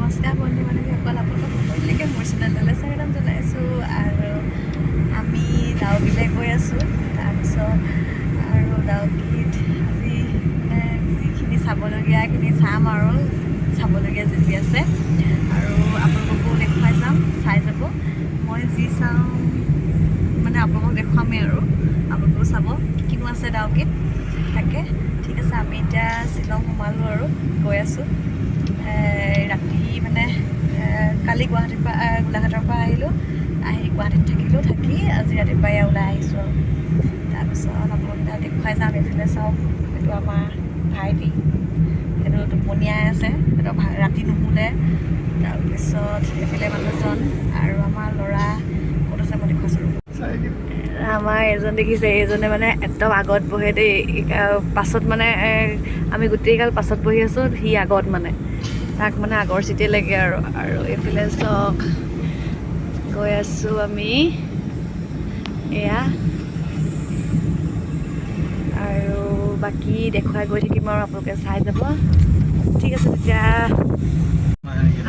নমস্কাৰ বন্ধু বান্ধৱীসকল, আপোনালোক সকলোলৈকে মোৰ চেনেললৈ স্বাগতম জনাইছোঁ। আৰু আমি ডাউকিলৈ গৈ আছোঁ। তাৰপিছত আৰু ডাউকিত আজি মানে যিখিনি চাবলগীয়াখিনি চাম আৰু চাবলগীয়া যি যি আছে আৰু আপোনালোককো দেখুৱাই যাম, চাই যাব। মই যি চাওঁ মানে আপোনালোকক দেখুৱামেই আৰু আপোনালোকেও চাব কি কিনো আছে ডাউকিত। তাকে ঠিক আছে, আমি এতিয়া শ্বিলং সোমালোঁ আৰু গৈ আছোঁ। ৰাতি মানে কালি গুৱাহাটীৰ পৰা গোলাঘাটৰ পৰা আহিলোঁ, আহি গুৱাহাটীত থাকিলোঁ, থাকি আজি ৰাতিপুৱা এয়া ওলাই আহিছোঁ আৰু তাৰপিছত আপোনালোকে দেখুৱাই যাম। এইফালে চাওক, সেইটো আমাৰ ভাইটি, সেইটো টোপনিয়াই আছে, সেইটো ৰাতি নুশুলে। তাৰপিছত এইফালে মানুহজন আৰু আমাৰ ল'ৰা ক'ত আছে মই দেখুৱাইছোঁ। আমাৰ এজন দেখিছে, এইজনে মানে একদম আগত বহে দেই। পাছত মানে আমি গোটেইগাল পাছত বহি আছোঁ, সি আগত মানে তাক মানে আগৰ চিটে লাগে আৰু এইফালে চাওক গৈ আছোঁ আমি, এয়া আৰু বাকী দেখুৱাই গৈ থাকিম আৰু আপোনালোকে চাই যাব। ঠিক আছে, তেতিয়া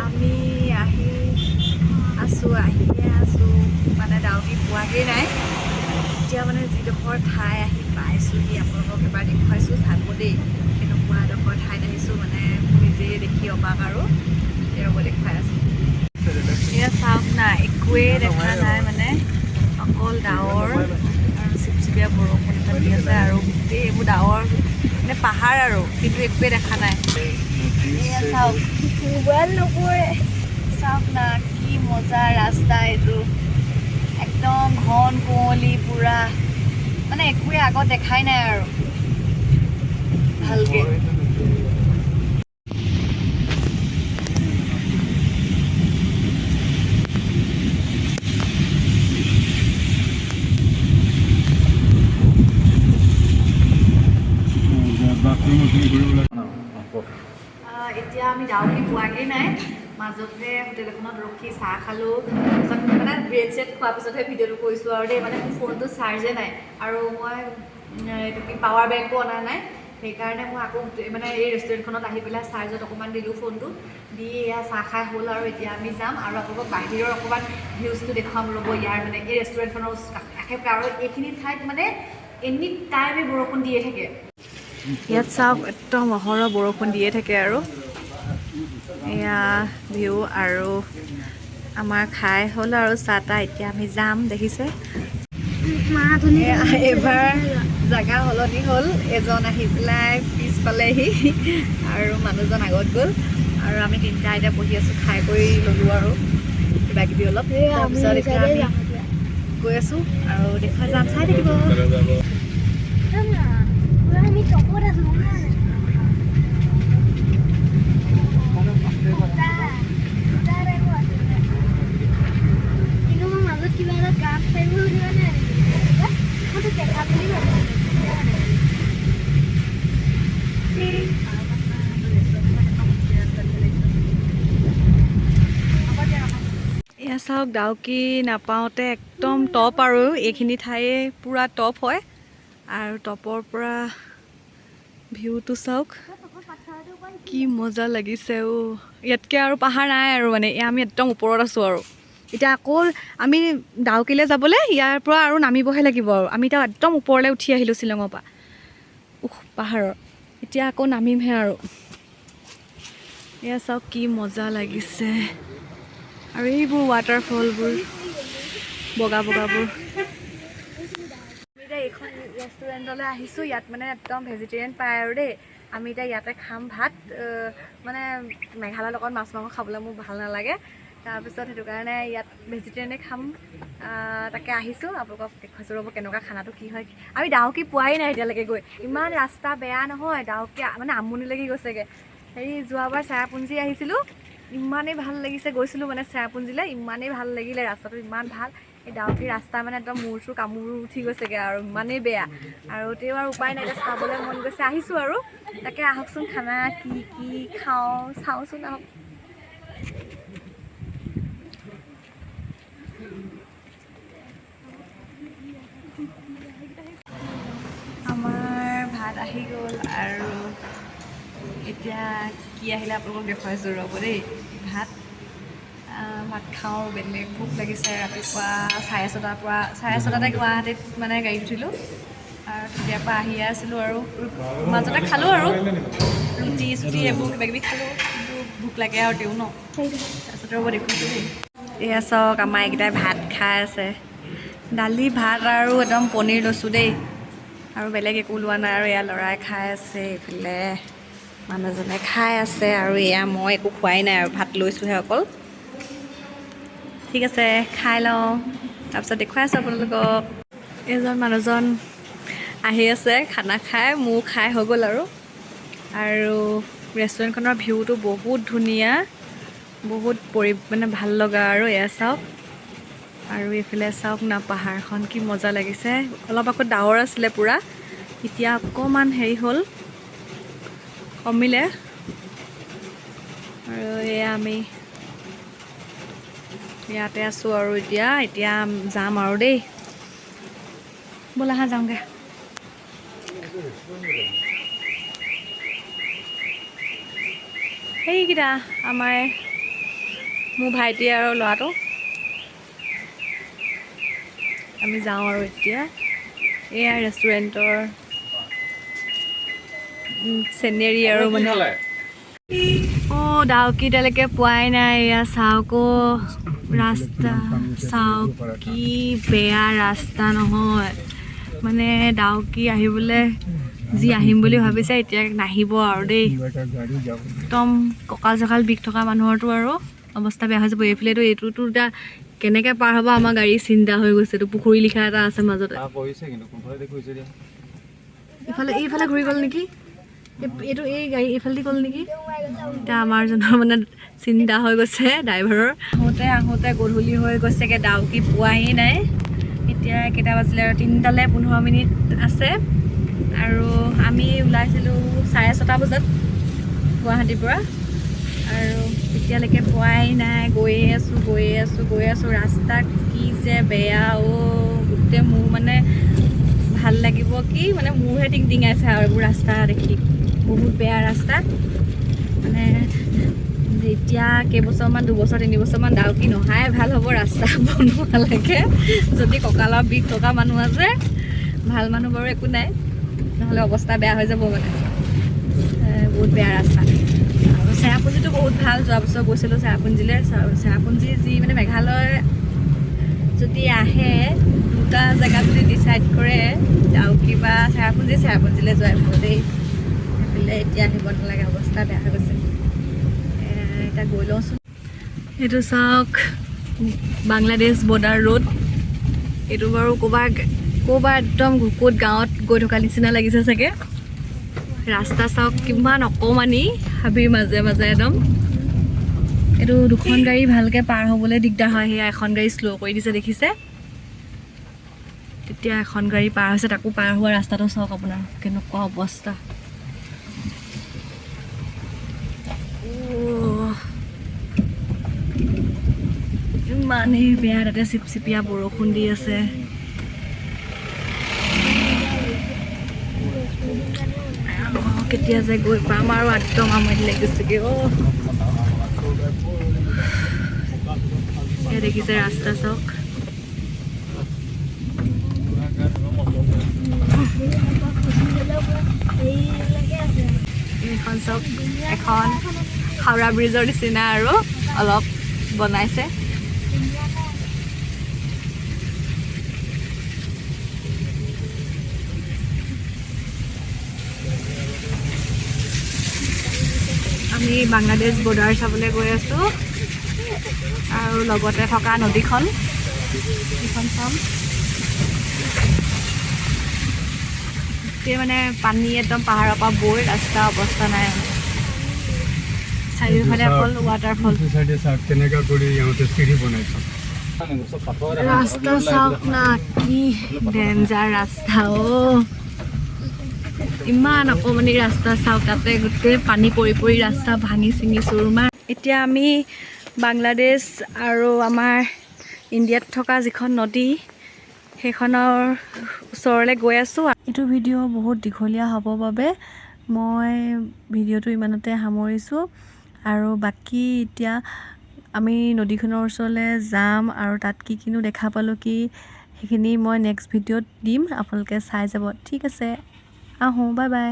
আমি আহিয়ে আছোঁ মানে ডাউকি পোৱাগৈ নাই। এতিয়া মানে যিডোখৰ ঠাই আহি পাইছোঁহি আপোনালোকক এবাৰ দেখুৱাইছোঁ, চাব দেই। কেনেকুৱা এডোখৰ ঠাইত আহিছোঁ মানে নিজে দেখি অবাক আৰু ৰ'ব দেখুৱাই আছোঁ। এয়া চাওক না, একোৱেই দেখা নাই মানে অকল ডাৱৰ আৰু চিপচিপীয়া বৰষুণ এটা দি আছে আৰু গোটেই এইবোৰ ডাৱৰ মানে পাহাৰ আৰু, কিন্তু একোৱে দেখা নাই। এয়া চাওক, মোবাইল নপৰে, চাওক না কি মজা ৰাস্তা এইটো, একদম ঘন কুঁৱলী পূৰা, মানে একোৱে আগত দেখাই নাই আৰু ভালকৈ। এতিয়া আমি ডাউকি পোৱাগৈ নাই, মাজতে হোটেল এখনত ৰখি চাহ খালোঁ। তাৰপিছত মানে ব্ৰেড চেড খোৱাৰ পিছতহে ভিডিঅ'টো কৰিছোঁ আৰু দেই। মানে মোৰ ফোনটো চাৰ্জে নাই আৰু মই এইটো কি পাৱাৰ বেংকো অনা নাই, সেইকাৰণে মই আকৌ মানে এই ৰেষ্টুৰেণ্টখনত আহি পেলাই চাৰ্জত অকণমান দিলোঁ ফোনটো দি। এয়া চাহ খাই হ'ল আৰু এতিয়া আমি যাম আৰু আপোনালোকক বাহিৰৰ অকণমান ভিউজটো দেখুৱাম ৰ'ব। ইয়াৰ মানে এই ৰেষ্টুৰেণ্টখনৰ আশে পাশে আৰু এইখিনি ঠাইত মানে এনি টাইমে বৰষুণ দিয়ে থাকে। ইয়াত চাওক, একদম অহৰহ বৰষুণ দিয়ে থাকে আৰু এয়া ভিউ। আৰু আমাৰ খাই হ'ল আৰু চাহ তাহ, এতিয়া আমি যাম। দেখিছে এইবাৰ জেগা সলনি হ'ল, এজন আহি পেলাই পিছ পালেহি আৰু মানুহজন আগত গ'ল আৰু আমি তিনিটা এতিয়া বহি আছোঁ, খাই কৰি ল'লোঁ আৰু কিবা কিবি অলপ। তাৰপিছত এতিয়া আমি গৈ আছোঁ আৰু দেখুৱাই যাম, চাই থাকিব। এয়া চাওক, ডাউকি নাপাওঁতে একদম টপ আৰু এইখিনি ঠায়ে পূৰা টপ হয় আৰু টপৰ পৰা ভিউটো চাওক কি মজা লাগিছে। ইয়াতকৈ আৰু পাহাৰ নাই আৰু মানে আমি একদম ওপৰত আছোঁ আৰু এতিয়া আকৌ আমি ডাউকিলৈ যাবলৈ ইয়াৰ পৰা আৰু নামিবহে লাগিব আৰু আমি এতিয়া একদম ওপৰলৈ উঠি আহিলোঁ শ্বিলঙৰ পৰা পাহাৰৰ। এতিয়া আকৌ নামিমহে আৰু এয়া চাওক কি মজা লাগিছে আৰু এইবোৰ ৱাটাৰফলবোৰ বগা বগাবোৰ। আমি এতিয়া এইখন ৰেষ্টুৰেণ্টলৈ আহিছোঁ, ইয়াত মানে একদম ভেজিটেৰিয়ান পায় আৰু দেই। আমি এতিয়া ইয়াতে খাম ভাত, মানে মেঘালয়ৰ লগত মাছ মাংস খাবলৈ মোৰ ভাল নালাগে, তাৰপিছত সেইটো কাৰণে ইয়াত ভেজিটেৰিয়ানে খাম। তাকে আহিছোঁ, আপোনালোকক দেখুৱাইছোঁ ৰ'ব কেনেকুৱা খানাটো কি হয়। আমি ডাউকি পোৱাই নাই এতিয়ালৈকে গৈ, ইমান ৰাস্তা বেয়া নহয়, ডাউকি মানে আমনি লাগি গৈছেগৈ। হেৰি যোৱাবাৰ চেৰাপুঞ্জী আহিছিলোঁ, ইমানেই ভাল লাগিছে, গৈছিলোঁ মানে চেৰাপুঞ্জীলৈ, ইমানেই ভাল লাগিলে, ৰাস্তাটো ইমান ভাল। এই ডাউকি ৰাস্তা মানে একদম মূৰ চুৰ কামোৰ উঠি গৈছেগৈ আৰু ইমানেই বেয়া। আৰু তেওঁ আৰু উপায় নাই, এতিয়া চাবলৈ মন গৈছে, আহিছোঁ আৰু তাকে আহকচোন, খানা কি কি খাওঁ চাওঁচোন, আহক। আমাৰ ভাত আহি গ'ল আৰু এতিয়া কি আহিলে আপোনালোকক দেখুৱাইছোঁ ৰ'ব দেই। ভাত ভাত খাওঁ, বেলেগ ভোক লাগিছে। ৰাতিপুৱা 6:30তে গুৱাহাটীত মানে গাড়ীত উঠিলোঁ আৰু তেতিয়াৰ পৰা আহিয়ে আছিলোঁ আৰু মাজতে খালোঁ আৰু ৰুটি চুটি এইবোৰ কিবাকিবি খালোঁ, কিন্তু ভোক লাগে আৰু তেও ন। তাৰপিছত ৰ'ব দেখুৱাইছোঁ দেই। এয়া চাওক আমাৰ এইকেইটাই ভাত খাই আছে। দালি ভাত আৰু একদম পনীৰ লৈছোঁ দেই, আৰু বেলেগ একো লোৱা নাই। আৰু এয়া ল'ৰাই খাই আছে, এইফালে মানুহজনে খাই আছে, আৰু এয়া মই একো খোৱাই নাই আৰু ভাত লৈছোঁহে অকল। ঠিক আছে, খাই লওঁ, তাৰপিছত দেখুৱাই আছোঁ আপোনালোকক। এইজন মানুহজন আহি আছে খানা খাই, মোৰ খাই হৈ গ'ল আৰু ৰেষ্টুৰেণ্টখনৰ ভিউটো বহুত ধুনীয়া, বহুত মানে ভাল লগা। আৰু এয়া চাওক, আৰু এইফালে চাওক না পাহাৰখন কি মজা লাগিছে। অলপ আকৌ ডাৱৰ আছিলে পূৰা, এতিয়া অকণমান হেৰি হ'ল, কমিলে। আৰু এয়া আমি ইয়াতে আছোঁ আৰু এতিয়া যাম আৰু দেই। ব'লা হা যাওঁগৈ। সেইকেইটা আমাৰ মোৰ ভাইটি আৰু ল'ৰাটো, আমি যাওঁ আৰু এতিয়া। এয়া ৰেষ্টুৰেণ্টৰ চিনেৰী আৰু মানে ডাউকি এতিয়ালৈকে পোৱাই নাই। এয়া চাওক ৰাস্তা চাওক, কি বেয়া ৰাস্তা নহয়। মানে ডাউকি আহিবলৈ যি আহিম বুলি ভাবিছে এতিয়া নাহিব আৰু দেই। একদম কঁকাল চকাল বিষ থকা মানুহৰতো আৰু অৱস্থা বেয়া হৈ যাব। এইফালেতো এইটোতো এতিয়া কেনেকৈ পাৰ হ'ব, আমাৰ গাড়ী চিন্তা হৈ গৈছে। এইটো পুখুৰী লিখা এটা আছে মাজতে, এইফালে ঘূৰি গ'ল নেকি, এইটো এই গাড়ী এইফালেদি গ'ল নেকি। এতিয়া আমাৰ জনৰ মানে চিন্তা হৈ গৈছে ড্ৰাইভাৰৰ। আহোঁতে গধূলি হৈ গৈছেগৈ, ডাউকি পোৱাহি নাই। এতিয়া কেইটা বাজিলে আৰু 3:15 আছে। আৰু আমি ওলাইছিলোঁ 6:30 বজাত গুৱাহাটীৰ পৰা, আৰু এতিয়ালৈকে পোৱাই নাই। গৈয়ে আছোঁ। ৰাস্তা কি যে বেয়া গোটেই মোৰ মানে ভাল লাগিব কি, মানে মোৰহে টিংটিঙাইছে আৰু এইবোৰ ৰাস্তা দেখি। বহুত বেয়া ৰাস্তা। মানে এতিয়া কেইবছৰমান, 2 বছৰ 3 বছৰমান ডাউকি নহাই ভাল হ'ব ৰাস্তা বনোৱালৈকে। যদি কঁকালৰ বিষ থকা মানুহ আছে, ভাল মানুহ বাৰু একো নাই, নহ'লে অৱস্থা বেয়া হৈ যাব। মানে বহুত বেয়া ৰাস্তা। আৰু চেৰাপুঞ্জীটো বহুত ভাল, যোৱা বছৰ গৈছিলোঁ চেৰাপুঞ্জীলৈ। চেৰাপুঞ্জী যি মানে মেঘালয় যদি আহে, দুটা জেগা যদি ডিচাইড কৰে, ডাউকি বা চেৰাপুঞ্জীলৈ যোৱাই ভাল দেই। সেইফালে এতিয়া আহিব নালাগে, অৱস্থা বেয়া হৈ গৈছে। এতিয়া গৈ লওঁচোন। এইটো চাওক বাংলাদেশ বৰ্ডাৰ ৰোড। এইটো বাৰু ক'ৰবাত একদম ঘুকুত গাঁৱত গৈ থকা নিচিনা লাগিছে চাগে। ৰাস্তা চাওক কিমান অকণমানি, হাবিৰ মাজে একদম। এইটো দুখন গাড়ী ভালকৈ পাৰ হ'বলৈ দিগদাৰ হয়। সেয়া এখন গাড়ী শ্ল' কৰি দিছে দেখিছে। তেতিয়া এখন গাড়ী পাৰ হৈছে, তাকো পাৰ হোৱা ৰাস্তাটো চাওক আপোনাৰ কেনেকুৱা অৱস্থা। ইমানেই বেয়া, তাতে চিপচিপীয়া বৰষুণ দি আছে। কেতিয়া যে গৈ পাম আৰু একদম আমনি লাগিছেগৈ। এয়া দেখিছে ৰাস্তা চাওক। এইখন চাওক, এখন হাওৰা ব্ৰিজৰ নিচিনা আৰু অলপ বনাইছে। আমি বাংলাদেশ বৰ্ডাৰ চাবলৈ গৈ আছোঁ, আৰু লগতে থকা নদীখন চাম। মানে পানী একদম পাহাৰৰ পৰা বৈ, ৰাস্তা অৱস্থা নাই। চাৰিওফালে অকল ৱাটাৰফল। ৰাস্তা চাওক না, কি ডেঞ্জাৰ ৰাস্তা ইমান অকণমানি ৰাস্তা চাওক, তাতে গোটেই পানী পৰি ৰাস্তা ভাঙি চিঙি চুৰমাৰ। এতিয়া আমি বাংলাদেশ আৰু আমাৰ ইণ্ডিয়াত থকা যিখন নদী, সেইখনৰ ওচৰলৈ গৈ আছোঁ। এইটো ভিডিঅ' বহুত দীঘলীয়া হ'ব বাবে মই ভিডিঅ'টো ইমানতে সামৰিছোঁ আৰু বাকী এতিয়া আমি নদীখনৰ ওচৰলৈ যাম আৰু তাত কি কিনো দেখা পালোঁ কি সেইখিনি মই নেক্সট ভিডিঅ'ত দিম, আপোনালোকে চাই যাব। ঠিক আছে, আহোঁ, বাই বাই।